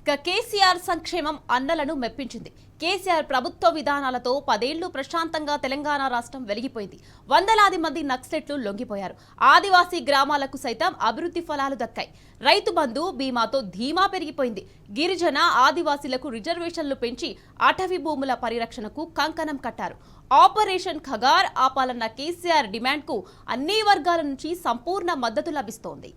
కేసీఆర్ సంక్షేమం అన్నలను మెప్పించింది. కేసీఆర్ ప్రభుత్వ విధానాలతో 10 ఏళ్లు ప్రశాంతంగా తెలంగాణ రాష్ట్రం వెలిగిపోయింది. వందలాది మంది నక్సలెట్లు లొంగిపోయారు. ఆదివాసీ గ్రామాలకు సైతం అభివృద్ధి ఫలాలు దక్కాయి. రైతు బంధు బీమాతో ధీమా పెరిగిపోయింది. గిరిజన ఆదివాసీలకు రిజర్వేషన్లు పెంచి అటవీ భూముల పరిరక్షణకు కంకణం కట్టారు. ఆపరేషన్ ఖగార్ ఆపాలన్న కేసీఆర్ డిమాండ్కు అన్ని వర్గాల నుంచి సంపూర్ణ మద్దతు లభిస్తోంది.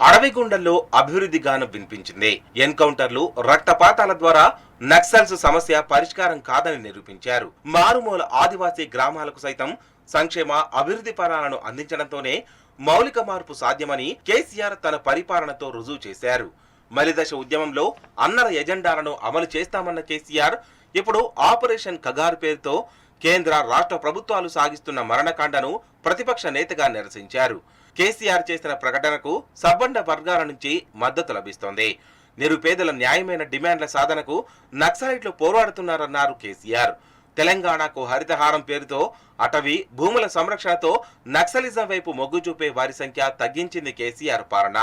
అడవిగుండల్లో అభివృద్ధి గానం వినిపించింది. ఎన్కౌంటర్లు, రక్తపాతాల ద్వారా నక్సల్స్ సమస్య పరిష్కారం కాదని నిరూపించారు. మారుమూల ఆదివాసీ గ్రామాలకు సైతం సంక్షేమ అభివృద్ధి ఫలాలను అందించడంతోనే మౌలిక మార్పు సాధ్యమని కేసీఆర్ తన పరిపాలనతో రుజువు చేశారు. మలిదశ ఉద్యమంలో అన్నల ఎజెండాలను అమలు చేస్తామన్న కేసీఆర్ ఇప్పుడు ఆపరేషన్ ఖగార్ పేరుతో కేంద్ర రాష్ట్ర ప్రభుత్వాలు సాగిస్తున్న మరణకాండను ప్రతిపక్ష నేతగా నిరసించారు. కేసీఆర్ చేసిన ప్రకటనకు సబ్బండ వర్గాల నుంచి మద్దతు లభిస్తోంది. నిరుపేదల న్యాయమైన డిమాండ్ల సాధనకు నక్సలైట్లు పోరాడుతున్నారన్నారు కేసీఆర్. తెలంగాణకు హరితహారం పేరుతో అటవీ భూముల సంరక్షణతో నక్సలిజం వైపు మొగ్గు చూపే వారి సంఖ్య తగ్గించింది కేసీఆర్ పాలన.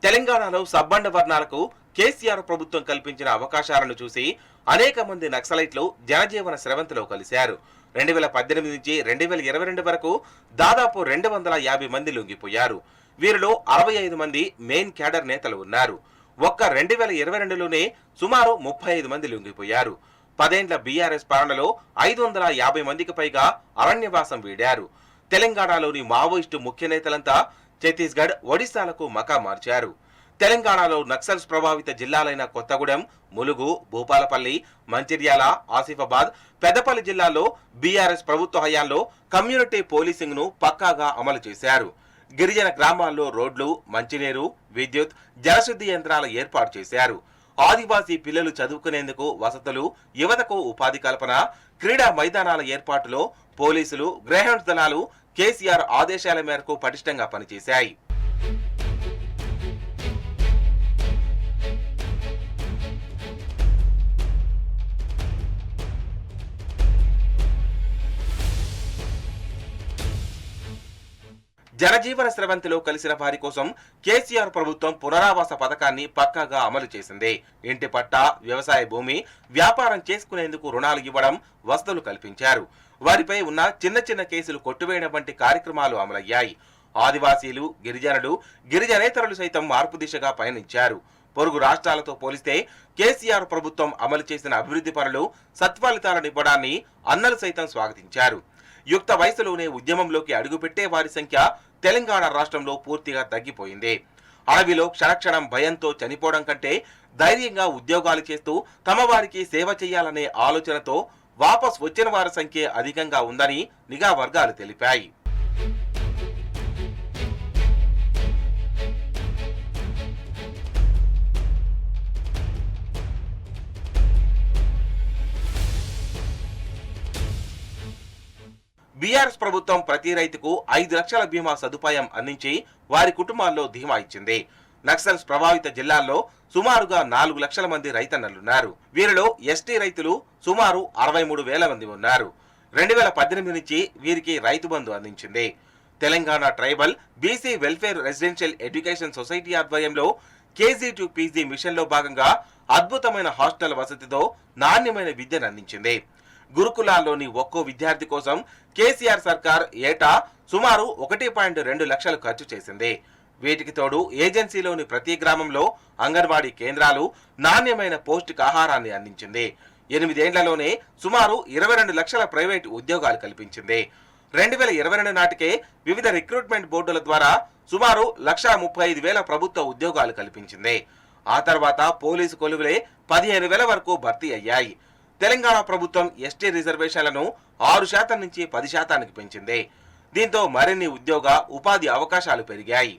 తెలంగాణలో సబ్బండ వర్ణాలకు కేసీఆర్ ప్రభుత్వం కల్పించిన అవకాశాలను చూసి అనేక మంది నక్సలైట్లు జనజీవన స్రవంతిలో కలిశారు. 2018 నుంచి 2022 వరకు దాదాపు 250 మంది లొంగిపోయారు. వీరిలో 65 మంది మెయిన్ క్యాడర్ నేతలు ఉన్నారు. ఒక్క 2022లోనే సుమారు 35 మంది లొంగిపోయారు. 10 ఏళ్ల బీఆర్ఎస్ పాలనలో 550 మందికి పైగా అరణ్యవాసం వీడారు. తెలంగాణలోని మావోయిస్టు ముఖ్య నేతలంతా ఛత్తీస్గఢ్, ఒడిశాలకు మకా మార్చారు. తెలంగాణలో నక్సల్స్ ప్రభావిత జిల్లాలైన కొత్తగూడెం, ములుగు, భూపాలపల్లి, మంచిర్యాల, ఆసిఫాబాద్, పెద్దపల్లి జిల్లాల్లో బీఆర్ఎస్ ప్రభుత్వ హయాంలో కమ్యూనిటీ పోలీసింగ్ ను పక్కాగా అమలు చేశారు. గిరిజన గ్రామాల్లో రోడ్లు, మంచినీరు, విద్యుత్, జలశుద్ధి యంత్రాల ఏర్పాటు చేశారు. ఆదివాసీ పిల్లలు చదువుకునేందుకు వసతులు, యువతకు ఉపాధి కల్పన, క్రీడా మైదానాల ఏర్పాటులో పోలీసులు, గ్రేహౌండ్స్ దళాలు కేసీఆర్ ఆదేశాల మేరకు పటిష్టంగా పనిచేశాయి. జనజీవన స్రవంతిలో కలిసిన వారి కోసం కేసీఆర్ ప్రభుత్వం పునరావాస పథకాన్ని పక్కాగా అమలు చేసింది. ఇంటి పట్టా, వ్యవసాయ భూమి, వ్యాపారం చేసుకునేందుకు రుణాలు ఇవ్వడం, వసతులు కల్పించారు. వారిపై ఉన్న చిన్న చిన్న కేసులు కొట్టివేయడం వంటి కార్యక్రమాలు అమలయ్యాయి. ఆదివాసీలు, గిరిజనులు, గిరిజనేతరులు సైతం మార్పు దిశగా పయనించారు. పొరుగు రాష్ట్రాలతో పోలిస్తే కేసీఆర్ ప్రభుత్వం అమలు చేసిన అభివృద్ధి పనులు సత్ఫలితాలనివ్వడాన్ని అన్నలు సైతం స్వాగతించారు. యుక్త వయసులోనే ఉద్యమంలోకి అడుగుపెట్టే వారి సంఖ్య తెలంగాణ రాష్ట్రంలో పూర్తిగా తగ్గిపోయింది. అడవిలో క్షణక్షణం భయంతో చనిపోవడం కంటే ధైర్యంగా ఉద్యోగాలు చేస్తూ తమ వారికి సేవ చేయాలనే ఆలోచనతో వాపస్ వచ్చిన వారి సంఖ్య అధికంగా ఉందని నిఘా వర్గాలు తెలిపాయి. బీఆర్ఎస్ ప్రభుత్వం ప్రతి రైతుకు 5 లక్షల బీమా సదుపాయం అందించి వారి కుటుంబాల్లో ధీమా ఇచ్చింది. నక్సల్స్ ప్రభావిత జిల్లాల్లో సుమారుగా 4 లక్షల మంది రైతన్నలున్నారు. వీరిలో ఎస్టీ రైతులు సుమారు 63,000 మంది ఉన్నారు. 2018 నుంచి వీరికి రైతు బంధు అందించింది. Telangana tribal BC welfare residential education society ఆధ్వర్యంలో కేజీ టు పీజీ మిషన్ లో భాగంగా అద్భుతమైన హాస్టల్ వసతితో నాణ్యమైన విద్యను అందించింది. గురుకులాల్లోని ఒక్కో విద్యార్థి కోసం కేసీఆర్ సర్కార్ ఏటా సుమారు 1.2 లక్షలు ఖర్చు చేసింది. వీటికి తోడు ఏజెన్సీలోని ప్రతి గ్రామంలో అంగన్వాడీ కేంద్రాలు, నాణ్యమైన పౌష్టికాహారాన్ని అందించింది. 8 ఏళ్లలోనే సుమారు 22 లక్షల ప్రైవేటు ఉద్యోగాలు కల్పించింది. 2022 నాటికే వివిధ రిక్రూట్మెంట్ బోర్డుల ద్వారా సుమారు 1,35,000 ప్రభుత్వ ఉద్యోగాలు కల్పించింది. ఆ తర్వాత పోలీసు కొలువులే 15,000 వరకు భర్తీ అయ్యాయి. తెలంగాణ ప్రభుత్వం ఎస్టీ రిజర్వేషన్లను 6% నుంచి 10%కి పెంచింది. దీంతో మరిన్ని ఉద్యోగ, ఉపాధి అవకాశాలు పెరిగాయి.